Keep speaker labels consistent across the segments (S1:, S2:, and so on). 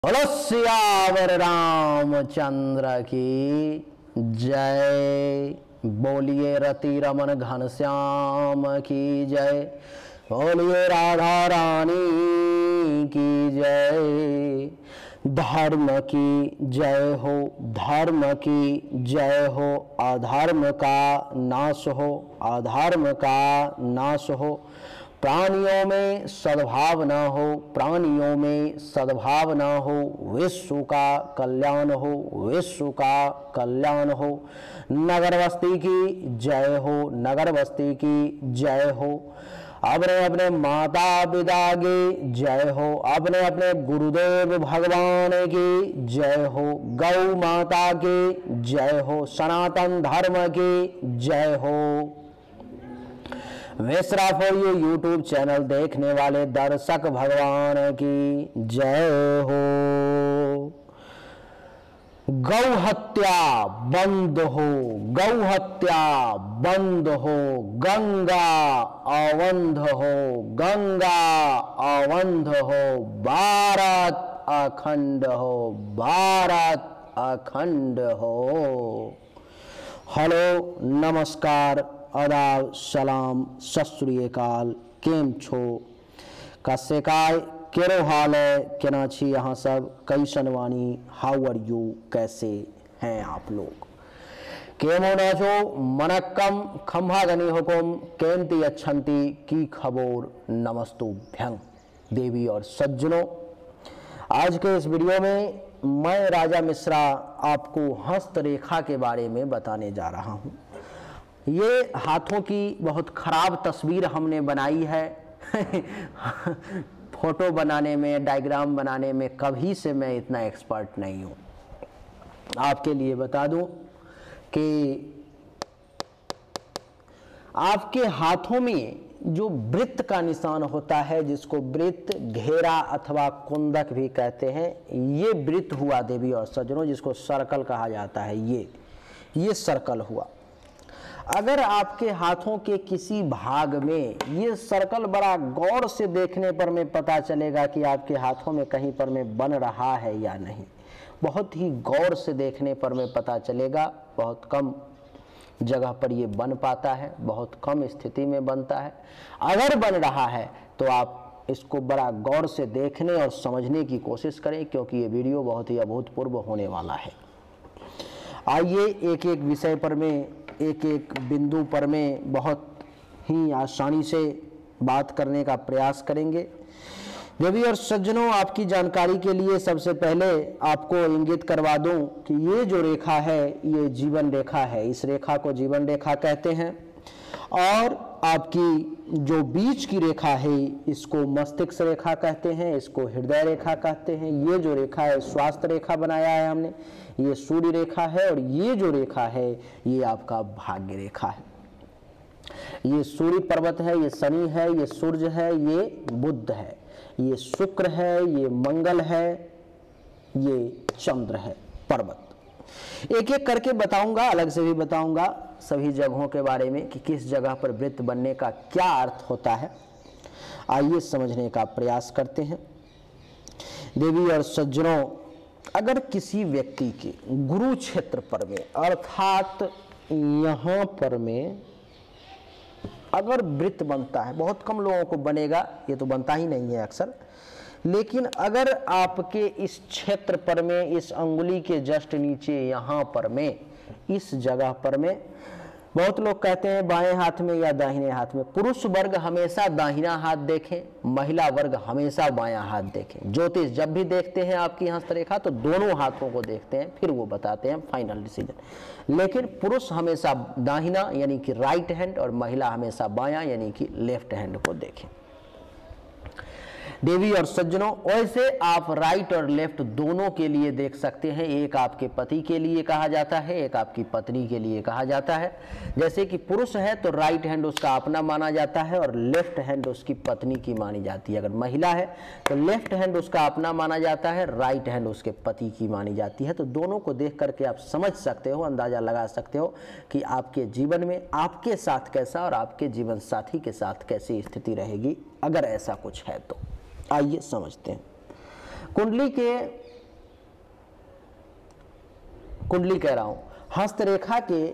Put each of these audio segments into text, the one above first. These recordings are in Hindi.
S1: बोलो सियावर रामचंद्र की जय। बोलिए रति रमन घनश्याम की जय। बोलिए राधा रानी की जय। धर्म की जय हो, धर्म की जय हो। अधर्म का नाश हो, अधर्म का नाश हो। प्राणियों में सद्भावना हो, प्राणियों में सद्भावना हो। विश्व का कल्याण हो, विश्व का कल्याण हो। नगर बस्ती की जय हो, नगर बस्ती की जय हो। अपने अपने माता पिता की जय हो, अपने अपने गुरुदेव भगवान की जय हो। गौ माता की जय हो, सनातन धर्म की जय हो। Mishra for you YouTube channel देखने वाले दर्शक भगवान की जय हो। गौ हत्या बंद हो, गौ हत्या बंद हो। गंगा अवंध हो, गंगा अवंध हो। भारत अखंड हो, भारत अखंड हो। हेलो, नमस्कार, आदाब, सलाम, सत श्री अकाल। केम छो, कसे काय, केरो हाल है, केना छी यहाँ सब, कैसन वानी, हाउ आर यू, कैसे हैं आप लोग। केमो न छो, मनक्कम खंभागनी हुकुम, केमती अच्छंती की खबोर, नमस्तुभ्यं देवी और सज्जनों। आज के इस वीडियो में मैं राजा मिश्रा आपको हस्तरेखा के बारे में बताने जा रहा हूँ। ये हाथों की बहुत खराब तस्वीर हमने बनाई है। फोटो बनाने में, डायग्राम बनाने में कभी से मैं इतना एक्सपर्ट नहीं हूँ। आपके लिए बता दूं कि आपके हाथों में जो वृत्त का निशान होता है, जिसको वृत्त, घेरा अथवा कुंदक भी कहते हैं, ये वृत्त हुआ देवी और सज्जनों, जिसको सर्कल कहा जाता है। ये सर्कल हुआ। अगर आपके हाथों के किसी भाग में ये सर्कल बड़ा गौर से देखने पर में पता चलेगा कि आपके हाथों में कहीं पर में बन रहा है या नहीं। बहुत ही गौर से देखने पर में पता चलेगा। बहुत कम जगह पर ये बन पाता है, बहुत कम स्थिति में बनता है। अगर बन रहा है तो आप इसको बड़ा गौर से देखने और समझने की कोशिश करें, क्योंकि ये वीडियो बहुत ही अभूतपूर्व होने वाला है। आइए एक एक विषय पर में, एक एक बिंदु पर में बहुत ही आसानी से बात करने का प्रयास करेंगे। देवी और सज्जनों, आपकी जानकारी के लिए सबसे पहले आपको इंगित करवा दूं कि ये जो रेखा है, ये जीवन रेखा है। इस रेखा को जीवन रेखा कहते हैं। और आपकी जो बीच की रेखा है, इसको मस्तिष्क रेखा कहते हैं, इसको हृदय रेखा कहते हैं। ये जो रेखा है, स्वास्थ्य रेखा बनाया है हमने, ये सूर्य रेखा है। और ये जो रेखा है, ये आपका भाग्य रेखा है। ये सूर्य पर्वत है, ये शनि है, ये सूर्य है, ये बुध है, ये शुक्र है, ये मंगल है, ये चंद्र है, पर्वत। एक एक करके बताऊंगा, अलग से भी बताऊंगा सभी जगहों के बारे में कि किस जगह पर वृत्त बनने का क्या अर्थ होता है। आइए समझने का प्रयास करते हैं। देवी और सज्जनों, अगर किसी व्यक्ति के गुरु क्षेत्र पर में, अर्थात यहाँ पर में अगर वृत्त बनता है, बहुत कम लोगों को बनेगा, ये तो बनता ही नहीं है अक्सर, लेकिन अगर आपके इस क्षेत्र पर में, इस अंगुली के जस्ट नीचे यहाँ पर में, इस जगह पर में, बहुत लोग कहते हैं बाएं हाथ में या दाहिने हाथ में। पुरुष वर्ग हमेशा दाहिना हाथ देखें, महिला वर्ग हमेशा बायां हाथ देखें। ज्योतिष जब भी देखते हैं आपकी हस्तरेखा तो दोनों हाथों को देखते हैं, फिर वो बताते हैं फाइनल डिसीजन। लेकिन पुरुष हमेशा दाहिना यानी कि राइट हैंड, और महिला हमेशा बायां यानी कि लेफ्ट हैंड को देखें। देवी और सज्जनों, वैसे आप राइट और लेफ्ट दोनों के लिए देख सकते हैं। एक आपके पति के लिए कहा जाता है, एक आपकी पत्नी के लिए कहा जाता है। जैसे कि पुरुष है तो राइट हैंड उसका अपना माना जाता है और लेफ्ट हैंड उसकी पत्नी की मानी जाती है। अगर महिला है तो लेफ्ट हैंड उसका अपना माना जाता है, राइट हैंड उसके पति की मानी जाती है। तो दोनों को देख करके आप समझ सकते हो, अंदाजा लगा सकते हो कि आपके जीवन में आपके साथ कैसा और आपके जीवन साथी के साथ कैसी स्थिति रहेगी, अगर ऐसा कुछ है तो। आइए समझते हैं। कुंडली के कुंडली कह रहा हूं, हस्तरेखा के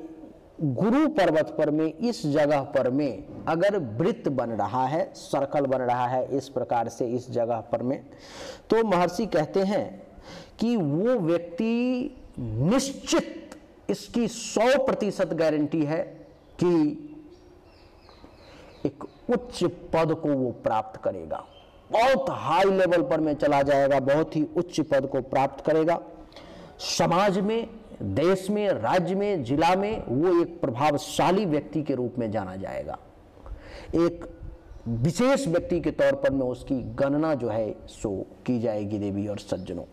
S1: गुरु पर्वत पर में इस जगह पर में अगर वृत्त बन रहा है, सर्कल बन रहा है इस प्रकार से इस जगह पर में, तो महर्षि कहते हैं कि वो व्यक्ति निश्चित, इसकी 100% गारंटी है कि एक उच्च पद को वो प्राप्त करेगा, बहुत हाई लेवल पर में चला जाएगा, बहुत ही उच्च पद को प्राप्त करेगा। समाज में, देश में, राज्य में, जिला में वो एक प्रभावशाली व्यक्ति के रूप में जाना जाएगा। एक विशेष व्यक्ति के तौर पर में उसकी गणना जो है सो की जाएगी देवी और सज्जनों।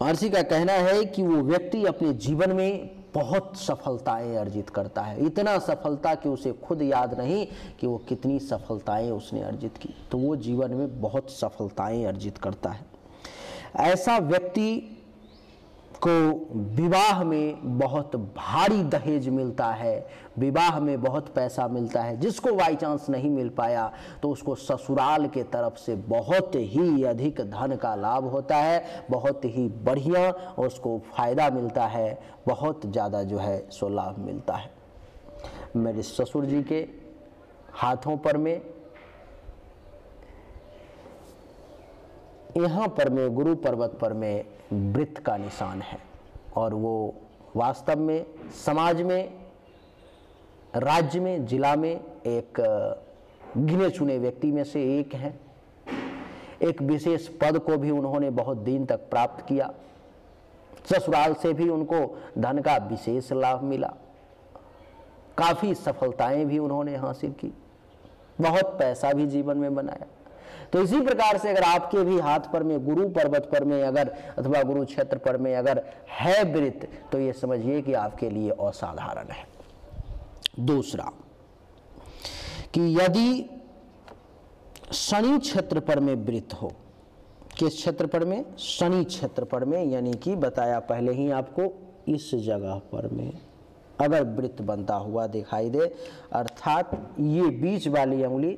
S1: महर्षि का कहना है कि वो व्यक्ति अपने जीवन में बहुत सफलताएं अर्जित करता है, इतना सफलता कि उसे खुद याद नहीं कि वो कितनी सफलताएं उसने अर्जित की, तो वो जीवन में बहुत सफलताएं अर्जित करता है। ऐसा व्यक्ति को विवाह में बहुत भारी दहेज मिलता है, विवाह में बहुत पैसा मिलता है। जिसको बाई चांस नहीं मिल पाया तो उसको ससुराल के तरफ से बहुत ही अधिक धन का लाभ होता है, बहुत ही बढ़िया उसको फायदा मिलता है, बहुत ज़्यादा जो है सो लाभ मिलता है। मेरे ससुर जी के हाथों पर में, यहाँ पर में गुरु पर्वत पर में वृत्त का निशान है, और वो वास्तव में समाज में, राज्य में, जिला में एक गिने चुने व्यक्ति में से एक हैं। एक विशेष पद को भी उन्होंने बहुत दिन तक प्राप्त किया, ससुराल से भी उनको धन का विशेष लाभ मिला, काफी सफलताएं भी उन्होंने हासिल की, बहुत पैसा भी जीवन में बनाया। तो इसी प्रकार से अगर आपके भी हाथ पर में, गुरु पर्वत पर में अगर, अथवा गुरु क्षेत्र पर में अगर है वृत्त, तो ये समझिए कि आपके लिए असाधारण है। दूसरा कि यदि शनि क्षेत्र पर में वृत्त हो, किस क्षेत्र पर में? शनि क्षेत्र पर में, यानी कि बताया पहले ही आपको, इस जगह पर में अगर वृत्त बनता हुआ दिखाई दे, अर्थात ये बीच वाली अंगुली,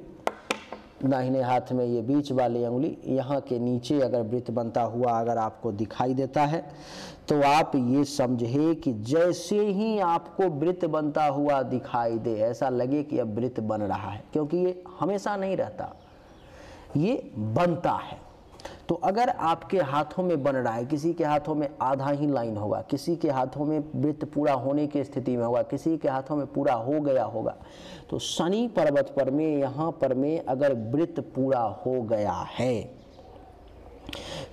S1: दाहिने हाथ में ये बीच वाली अंगुली, यहाँ के नीचे अगर वृत्त बनता हुआ अगर आपको दिखाई देता है, तो आप ये समझिए कि जैसे ही आपको वृत्त बनता हुआ दिखाई दे, ऐसा लगे कि अब वृत्त बन रहा है, क्योंकि ये हमेशा नहीं रहता, ये बनता है। तो अगर आपके हाथों में बन रहा है, किसी के हाथों में आधा ही लाइन होगा, किसी के हाथों में वृत्त पूरा होने की स्थिति में होगा, किसी के हाथों में पूरा हो गया होगा, तो शनि पर्वत पर में, यहाँ पर में अगर वृत्त पूरा हो गया है,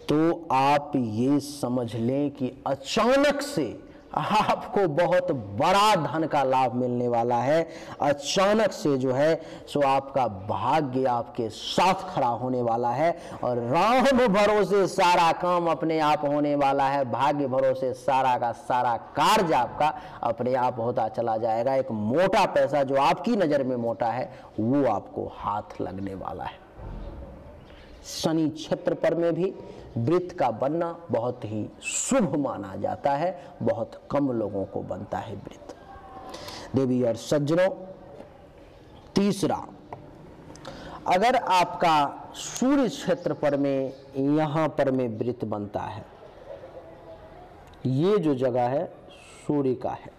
S1: तो आप ये समझ लें कि अचानक से आपको बहुत बड़ा धन का लाभ मिलने वाला है। अचानक से जो है सो आपका भाग्य आपके साथ खड़ा होने वाला है, और राम भरोसे सारा काम अपने आप होने वाला है, भाग्य भरोसे सारा का सारा कार्य आपका अपने आप होता चला जाएगा। एक मोटा पैसा जो आपकी नज़र में मोटा है, वो आपको हाथ लगने वाला है। शनि क्षेत्र पर में भी वृत्त का बनना बहुत ही शुभ माना जाता है, बहुत कम लोगों को बनता है वृत्त। देवी और सज्जनों, तीसरा, अगर आपका सूर्य क्षेत्र पर में यहाँ पर में वृत्त बनता है, ये जो जगह है सूर्य का है,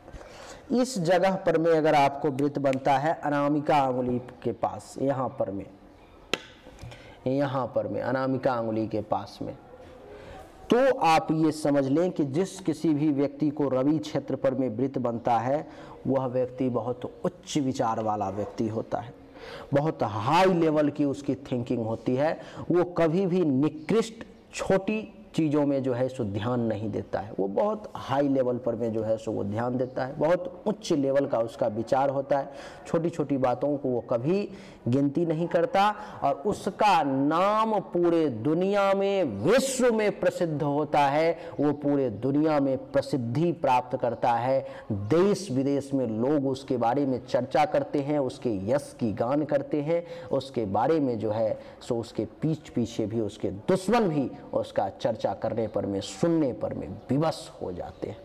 S1: इस जगह पर में अगर आपको वृत्त बनता है अनामिका अंगुली के पास, यहाँ पर में, यहाँ पर में अनामिका अंगुली के पास में, तो आप ये समझ लें कि जिस किसी भी व्यक्ति को रवि क्षेत्र पर में वृत्त बनता है, वह व्यक्ति बहुत उच्च विचार वाला व्यक्ति होता है, बहुत हाई लेवल की उसकी थिंकिंग होती है। वो कभी भी निकृष्ट छोटी चीज़ों में जो है सो ध्यान नहीं देता है, वो बहुत हाई लेवल पर में जो है सो वो ध्यान देता है, बहुत उच्च लेवल का उसका विचार होता है। छोटी छोटी बातों को वो कभी गिनती नहीं करता, और उसका नाम पूरे दुनिया में, विश्व में प्रसिद्ध होता है। वो पूरे दुनिया में प्रसिद्धि प्राप्त करता है, देश विदेश में लोग उसके बारे में चर्चा करते हैं, उसके यश की गान करते हैं, उसके बारे में जो है सो उसके पीछे भी उसके दुश्मन भी उसका चर्चा करने पर में, सुनने पर में विवश हो जाते हैं।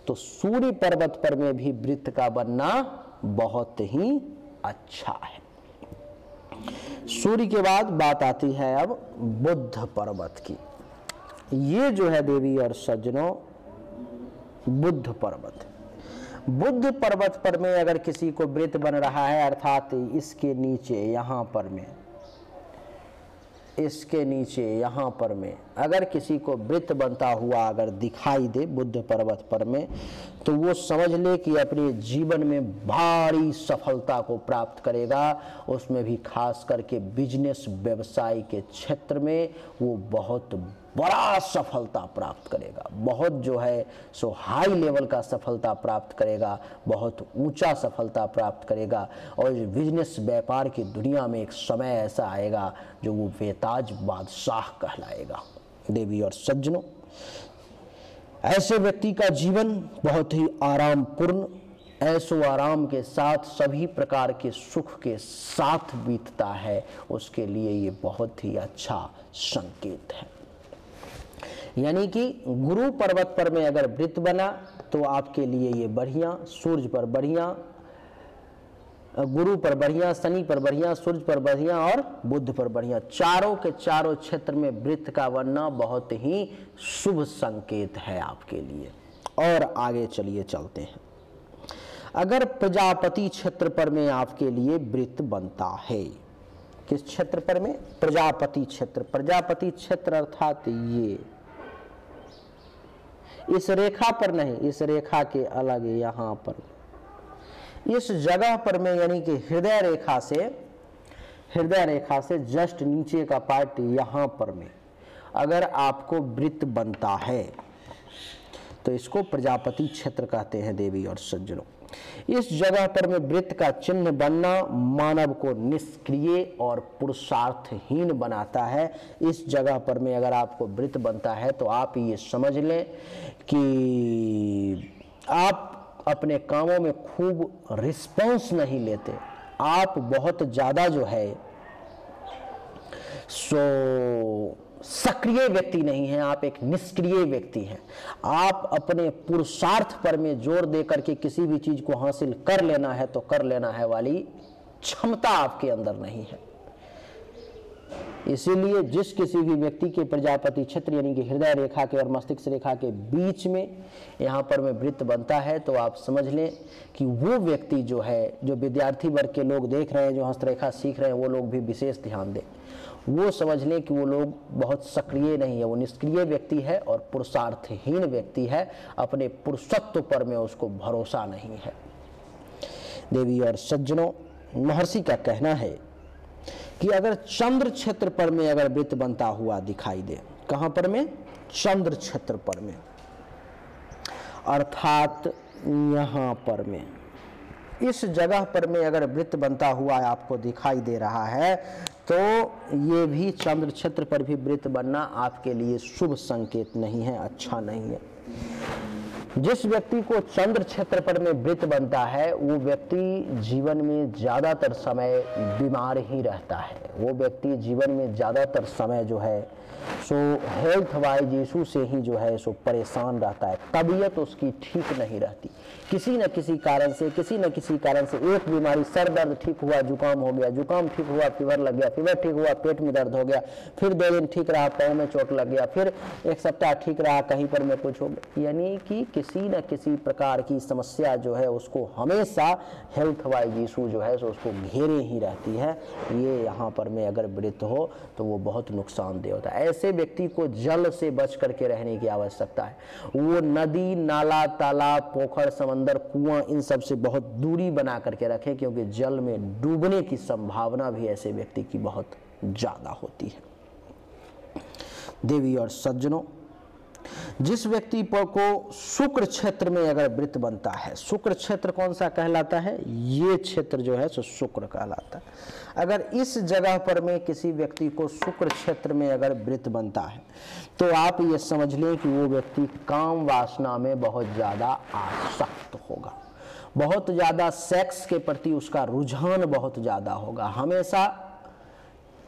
S1: तो सूर्य पर्वत पर में भी वृत्त का बनना बहुत ही अच्छा है। सूर्य के बाद बात आती है अब बुध पर्वत की। ये जो है देवी और सज्जनों, बुद्ध पर्वत। बुद्ध पर्वत पर में अगर किसी को वृत्त बन रहा है, अर्थात इसके नीचे यहाँ पर में, इसके नीचे यहाँ पर में अगर किसी को वृत्त बनता हुआ अगर दिखाई दे बुद्ध पर्वत पर में, तो वो समझ ले कि अपने जीवन में भारी सफलता को प्राप्त करेगा। उसमें भी खास करके बिजनेस व्यवसाय के क्षेत्र में वो बहुत बड़ा सफलता प्राप्त करेगा, बहुत जो है सो हाई लेवल का सफलता प्राप्त करेगा, बहुत ऊंचा सफलता प्राप्त करेगा। और बिजनेस व्यापार की दुनिया में एक समय ऐसा आएगा जो वो बेताज बादशाह कहलाएगा। देवी और सज्जनों, ऐसे व्यक्ति का जीवन बहुत ही आरामपूर्ण, ऐसो आराम के साथ सभी प्रकार के सुख के साथ बीतता है, उसके लिए ये बहुत ही अच्छा संकेत है। यानी कि गुरु पर्वत पर में अगर वृत्त बना तो आपके लिए ये बढ़िया, सूर्य पर बढ़िया, गुरु पर बढ़िया, शनि पर बढ़िया, सूर्य पर बढ़िया और बुध पर बढ़िया, चारों के चारों क्षेत्र में वृत्त का बनना बहुत ही शुभ संकेत है आपके लिए। और आगे चलिए चलते हैं। अगर प्रजापति क्षेत्र पर में आपके लिए वृत्त बनता है, किस क्षेत्र पर में? प्रजापति क्षेत्र। प्रजापति क्षेत्र अर्थात ये इस रेखा पर नहीं, इस रेखा के अलग यहाँ पर, इस जगह पर में, यानी कि हृदय रेखा से जस्ट नीचे का पार्ट यहाँ पर में अगर आपको वृत्त बनता है तो इसको प्रजापति क्षेत्र कहते हैं। देवी और सज्जनों, इस जगह पर में वृत्त का चिन्ह बनना मानव को निष्क्रिय और पुरुषार्थहीन बनाता है। इस जगह पर में अगर आपको वृत्त बनता है तो आप ये समझ लें कि आप अपने कामों में खूब रिस्पॉन्स नहीं लेते, आप बहुत ज़्यादा जो है सो सक्रिय व्यक्ति नहीं है, आप एक निष्क्रिय व्यक्ति हैं। आप अपने पुरुषार्थ पर में जोर दे करके किसी भी चीज को हासिल कर लेना है तो कर लेना है वाली क्षमता आपके अंदर नहीं है। इसीलिए जिस किसी भी व्यक्ति के प्रजापति क्षेत्र यानी कि हृदय रेखा के और मस्तिष्क रेखा के बीच में यहाँ पर में वृत्त बनता है तो आप समझ लें कि वो व्यक्ति जो है, जो विद्यार्थी वर्ग के लोग देख रहे हैं, जो हस्तरेखा सीख रहे हैं, वो लोग भी विशेष ध्यान दें। वो समझ लें कि वो लोग बहुत सक्रिय नहीं है, वो निष्क्रिय व्यक्ति है और पुरुषार्थहीन व्यक्ति है, अपने पुरुषत्व पर में उसको भरोसा नहीं है। देवी और सज्जनों, महर्षि का कहना है कि अगर चंद्र क्षेत्र पर में अगर वृत्त बनता हुआ दिखाई दे, कहां पर में? चंद्र क्षेत्र पर में, अर्थात यहां पर में, इस जगह पर में अगर वृत्त बनता हुआ आपको दिखाई दे रहा है तो ये भी चंद्र क्षेत्र पर भी वृत्त बनना आपके लिए शुभ संकेत नहीं है, अच्छा नहीं है। जिस व्यक्ति को चंद्र क्षेत्र पर में वृत्त बनता है वो व्यक्ति जीवन में ज़्यादातर समय बीमार ही रहता है। वो व्यक्ति जीवन में ज़्यादातर समय जो है सो हेल्थ वाइज इशू से ही जो है सो परेशान रहता है, तबीयत उसकी ठीक नहीं रहती। किसी न किसी कारण से एक बीमारी, सर दर्द ठीक हुआ, जुकाम हो गया, जुकाम ठीक हुआ, फीवर लग गया, फीवर ठीक हुआ, पेट में दर्द हो गया, फिर 2 दिन ठीक रहा, पैर में चोट लग गया, फिर 1 सप्ताह ठीक रहा, कहीं पर में कुछ हो गया। यानी कि किसी न किसी प्रकार की समस्या जो है उसको हमेशा हेल्थ वाइज इशू जो है सो उसको घेरे ही रहती है। ये यहाँ पर में अगर वृत्त हो तो वो बहुत नुकसानदेह होता है। ऐसे व्यक्ति को जल से बच करके रहने की आवश्यकता है। वो नदी, नाला, तालाब, पोखर, समंदर, कुआं, इन सब से बहुत दूरी बना करके रखें, क्योंकि जल में डूबने की संभावना भी ऐसे व्यक्ति की बहुत ज्यादा होती है। देवी और सज्जनों, जिस व्यक्ति पर को शुक्र क्षेत्र में अगर वृत्त बनता है, शुक्र क्षेत्र कौन सा कहलाता है? ये क्षेत्र जो है सो शुक्र कहलाता है। अगर इस जगह पर में किसी व्यक्ति को शुक्र क्षेत्र में अगर वृत्त बनता है तो आप ये समझ लें कि वो व्यक्ति काम वासना में बहुत ज़्यादा आसक्त होगा, बहुत ज़्यादा सेक्स के प्रति उसका रुझान बहुत ज़्यादा होगा, हमेशा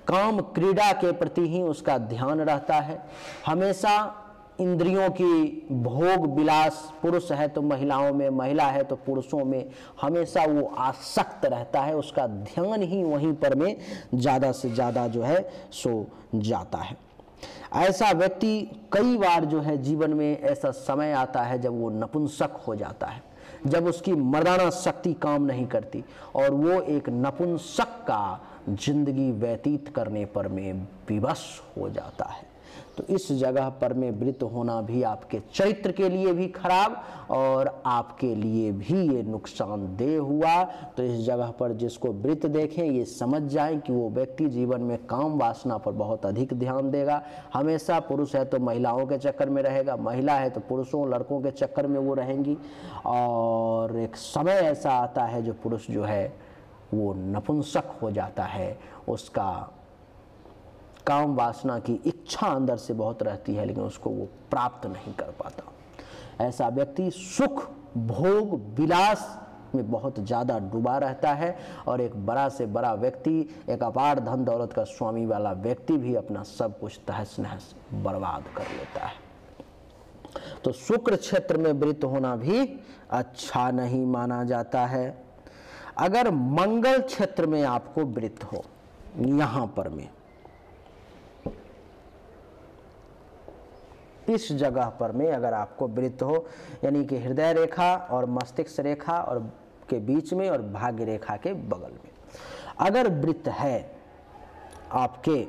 S1: काम क्रीड़ा के प्रति ही उसका ध्यान रहता है, हमेशा इंद्रियों की भोग विलास, पुरुष है तो महिलाओं में, महिला है तो पुरुषों में, हमेशा वो आसक्त रहता है, उसका ध्यान ही वहीं पर में ज़्यादा से ज़्यादा जो है सो जाता है। ऐसा व्यक्ति कई बार जो है जीवन में ऐसा समय आता है जब वो नपुंसक हो जाता है, जब उसकी मर्दाना शक्ति काम नहीं करती और वो एक नपुंसक का जिंदगी व्यतीत करने पर में विवश हो जाता है। तो इस जगह पर में वृत होना भी आपके चरित्र के लिए भी खराब और आपके लिए भी ये नुकसानदेह हुआ। तो इस जगह पर जिसको वृत देखें ये समझ जाएं कि वो व्यक्ति जीवन में काम वासना पर बहुत अधिक ध्यान देगा। हमेशा पुरुष है तो महिलाओं के चक्कर में रहेगा, महिला है तो पुरुषों लड़कों के चक्कर में वो रहेंगी, और एक समय ऐसा आता है जो पुरुष जो है वो नपुंसक हो जाता है, उसका काम वासना की इच्छा अंदर से बहुत रहती है लेकिन उसको वो प्राप्त नहीं कर पाता। ऐसा व्यक्ति सुख भोग विलास में बहुत ज़्यादा डूबा रहता है और एक बड़ा से बड़ा व्यक्ति, एक अपार धन दौलत का स्वामी वाला व्यक्ति भी अपना सब कुछ तहस नहस बर्बाद कर लेता है। तो शुक्र क्षेत्र में वृत होना भी अच्छा नहीं माना जाता है। अगर मंगल क्षेत्र में आपको वृत हो, यहां पर में इस जगह पर में अगर आपको वृत हो, यानी कि हृदय रेखा और मस्तिष्क रेखा और के बीच में और भाग्य रेखा के बगल में अगर वृत है आपके,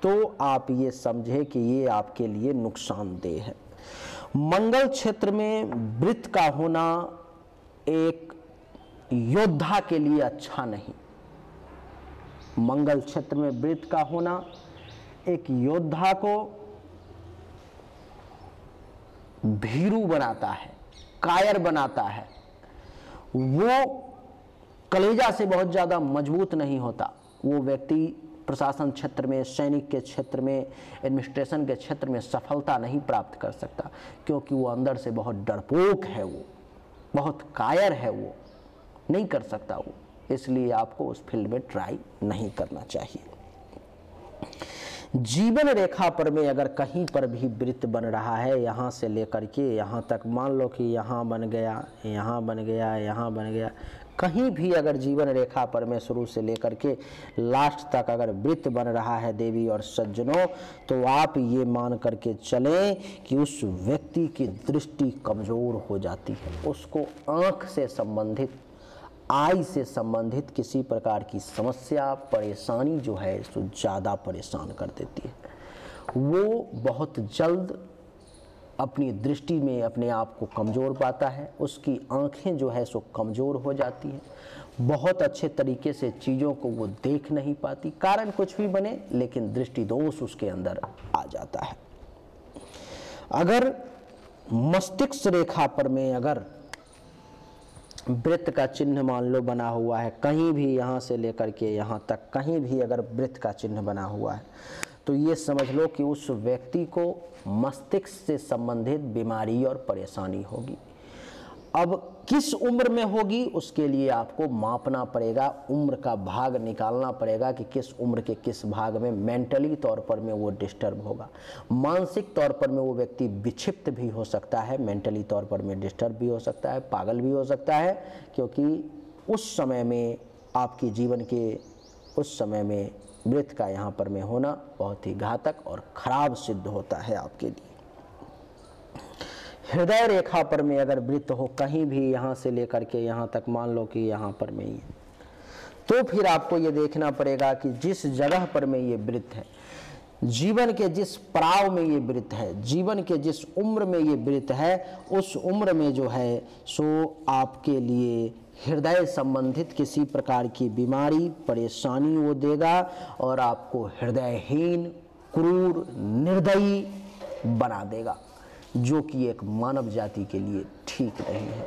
S1: तो आप ये समझे कि ये आपके लिए नुकसानदेह है। मंगल क्षेत्र में वृत का होना एक योद्धा के लिए अच्छा नहीं। मंगल क्षेत्र में वृत का होना एक योद्धा को भीरू बनाता है, कायर बनाता है। वो कलेजा से बहुत ज़्यादा मजबूत नहीं होता। वो व्यक्ति प्रशासन क्षेत्र में, सैनिक के क्षेत्र में, एडमिनिस्ट्रेशन के क्षेत्र में सफलता नहीं प्राप्त कर सकता, क्योंकि वो अंदर से बहुत डरपोक है, वो बहुत कायर है, वो नहीं कर सकता वो। इसलिए आपको उस फील्ड में ट्राई नहीं करना चाहिए। जीवन रेखा पर में अगर कहीं पर भी वृत्त बन रहा है, यहाँ से लेकर के यहाँ तक, मान लो कि यहाँ बन गया, यहाँ बन गया, यहाँ बन गया, कहीं भी अगर जीवन रेखा पर में शुरू से लेकर के लास्ट तक अगर वृत्त बन रहा है देवी और सज्जनों, तो आप ये मान करके चलें कि उस व्यक्ति की दृष्टि कमज़ोर हो जाती है। उसको आँख से संबंधित, आई से संबंधित किसी प्रकार की समस्या परेशानी जो है इसको ज़्यादा परेशान कर देती है। वो बहुत जल्द अपनी दृष्टि में अपने आप को कमज़ोर पाता है, उसकी आँखें जो है सो कमज़ोर हो जाती हैं, बहुत अच्छे तरीके से चीज़ों को वो देख नहीं पाती। कारण कुछ भी बने लेकिन दृष्टि दोष उसके अंदर आ जाता है। अगर मस्तिष्क रेखा पर में अगर वृत्त का चिन्ह मान लो बना हुआ है, कहीं भी यहाँ से लेकर के यहाँ तक कहीं भी अगर वृत्त का चिन्ह बना हुआ है, तो ये समझ लो कि उस व्यक्ति को मस्तिष्क से संबंधित बीमारी और परेशानी होगी। अब किस उम्र में होगी उसके लिए आपको मापना पड़ेगा, उम्र का भाग निकालना पड़ेगा कि किस उम्र के किस भाग में मेंटली तौर पर में वो डिस्टर्ब होगा। मानसिक तौर पर में वो व्यक्ति विक्षिप्त भी हो सकता है, मेंटली तौर पर में डिस्टर्ब भी हो सकता है, पागल भी हो सकता है, क्योंकि उस समय में आपके जीवन के उस समय में वृत्त का यहाँ पर में होना बहुत ही घातक और खराब सिद्ध होता है आपके लिए। हृदय रेखा पर में अगर वृत्त हो कहीं भी यहाँ से लेकर के यहाँ तक, मान लो कि यहाँ पर में ही, तो फिर आपको ये देखना पड़ेगा कि जिस जगह पर में ये वृत्त है, जीवन के जिस पड़ाव में ये वृत्त है, जीवन के जिस उम्र में ये वृत्त है, उस उम्र में जो है सो आपके लिए हृदय संबंधित किसी प्रकार की बीमारी परेशानी वो देगा और आपको हृदयहीन, क्रूर, निर्दयी बना देगा, जो कि एक मानव जाति के लिए ठीक नहीं है।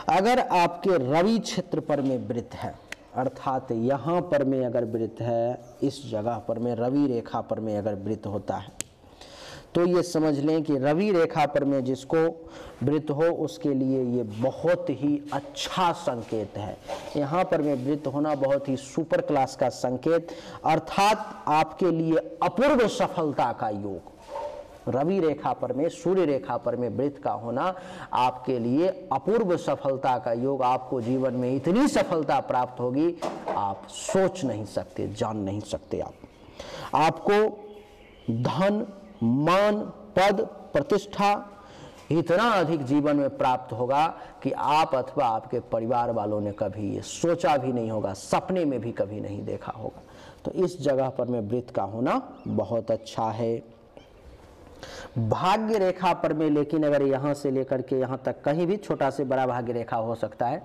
S1: अगर आपके रवि क्षेत्र पर में वृत्त है, अर्थात यहाँ पर में अगर वृत्त है, इस जगह पर में रवि रेखा पर में अगर वृत्त होता है, तो ये समझ लें कि रवि रेखा पर में जिसको वृत्त हो उसके लिए ये बहुत ही अच्छा संकेत है। यहाँ पर में वृत्त होना बहुत ही सुपर क्लास का संकेत, अर्थात आपके लिए अपूर्व सफलता का योग। रवि रेखा पर में, सूर्य रेखा पर में वृत्त का होना आपके लिए अपूर्व सफलता का योग। आपको जीवन में इतनी सफलता प्राप्त होगी आप सोच नहीं सकते, जान नहीं सकते। आपको धन, मान, पद, प्रतिष्ठा इतना अधिक जीवन में प्राप्त होगा कि आप अथवा आपके परिवार वालों ने कभी ये सोचा भी नहीं होगा, सपने में भी कभी नहीं देखा होगा। तो इस जगह पर में वृत्त का होना बहुत अच्छा है। भाग्य रेखा पर में लेकिन अगर यहाँ से लेकर के यहाँ तक कहीं भी छोटा से बड़ा भाग्य रेखा हो सकता है,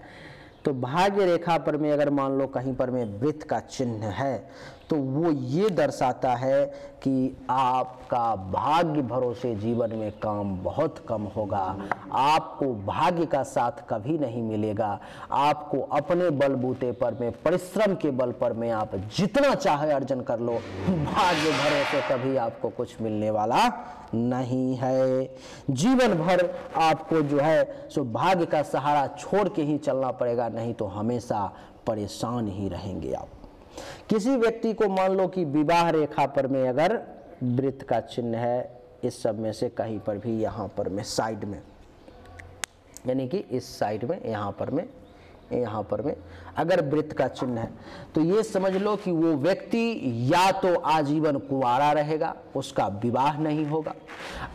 S1: तो भाग्य रेखा पर में अगर मान लो कहीं पर में वृत्त का चिन्ह है तो वो ये दर्शाता है कि आपका भाग्य भरोसे जीवन में काम बहुत कम होगा, आपको भाग्य का साथ कभी नहीं मिलेगा। आपको अपने बलबूते पर में, परिश्रम के बल पर में आप जितना चाहे अर्जन कर लो, भाग्य भरोसे कभी आपको कुछ मिलने वाला नहीं है। जीवन भर आपको जो है सो भाग्य का सहारा छोड़ के ही चलना पड़ेगा, नहीं तो हमेशा परेशान ही रहेंगे आप। किसी व्यक्ति को मान लो कि विवाह रेखा पर में अगर वृत्त का चिन्ह है, इस सब में से कहीं पर भी यहाँ पर में साइड में, यानी कि इस साइड में, यहाँ पर में अगर वृत्त का चिन्ह है, तो ये समझ लो कि वो व्यक्ति या तो आजीवन कुंवारा रहेगा, उसका विवाह नहीं होगा,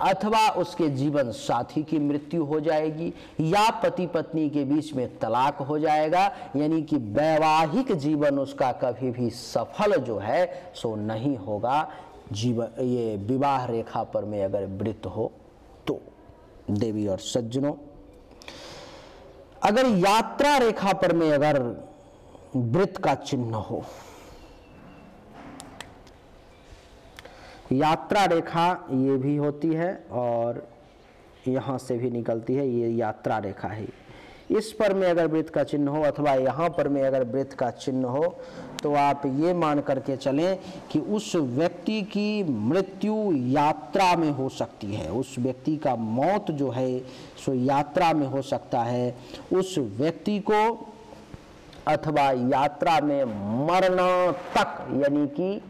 S1: अथवा उसके जीवन साथी की मृत्यु हो जाएगी, या पति पत्नी के बीच में तलाक हो जाएगा, यानी कि वैवाहिक जीवन उसका कभी भी सफल जो है सो नहीं होगा। जीवन ये विवाह रेखा पर में अगर वृत्त हो तो। देवी और सज्जनों, अगर यात्रा रेखा पर में अगर वृत्त का चिन्ह हो, यात्रा रेखा ये भी होती है और यहाँ से भी निकलती है, ये यात्रा रेखा है, इस पर में अगर वृत्त का चिन्ह हो अथवा यहाँ पर में अगर वृत्त का चिन्ह हो, तो आप ये मान करके चलें कि उस व्यक्ति की मृत्यु यात्रा में हो सकती है, उस व्यक्ति का मौत जो है सो यात्रा में हो सकता है। उस व्यक्ति को अथवा यात्रा में मरना तक, यानी कि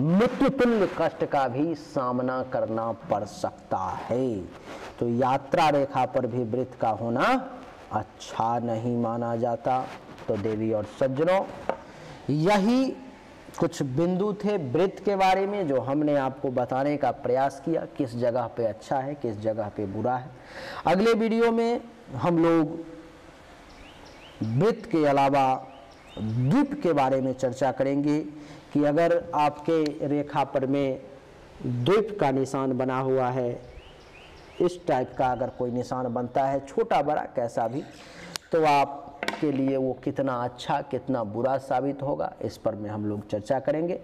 S1: मृत्युतुल्य कष्ट का भी सामना करना पड़ सकता है। तो यात्रा रेखा पर भी वृत्त का होना अच्छा नहीं माना जाता। तो देवी और सज्जनों, यही कुछ बिंदु थे वृत्त के बारे में जो हमने आपको बताने का प्रयास किया, किस जगह पे अच्छा है, किस जगह पे बुरा है। अगले वीडियो में हम लोग वृत्त के अलावा द्वीप के बारे में चर्चा करेंगे कि अगर आपके रेखा पर में द्वीप का निशान बना हुआ है, इस टाइप का अगर कोई निशान बनता है, छोटा बड़ा कैसा भी, तो आपके लिए वो कितना अच्छा कितना बुरा साबित होगा, इस पर में हम लोग चर्चा करेंगे।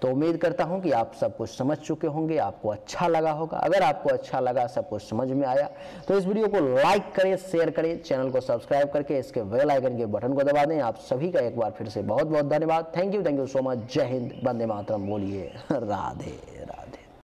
S1: तो उम्मीद करता हूं कि आप सब कुछ समझ चुके होंगे, आपको अच्छा लगा होगा। अगर आपको अच्छा लगा, सब कुछ समझ में आया, तो इस वीडियो को लाइक करें, शेयर करें, चैनल को सब्सक्राइब करके इसके बेल आइकन के बटन को दबा दें। आप सभी का एक बार फिर से बहुत बहुत धन्यवाद। Thank you so much. जय हिंद, वंदे मातरम। बोलिए राधे।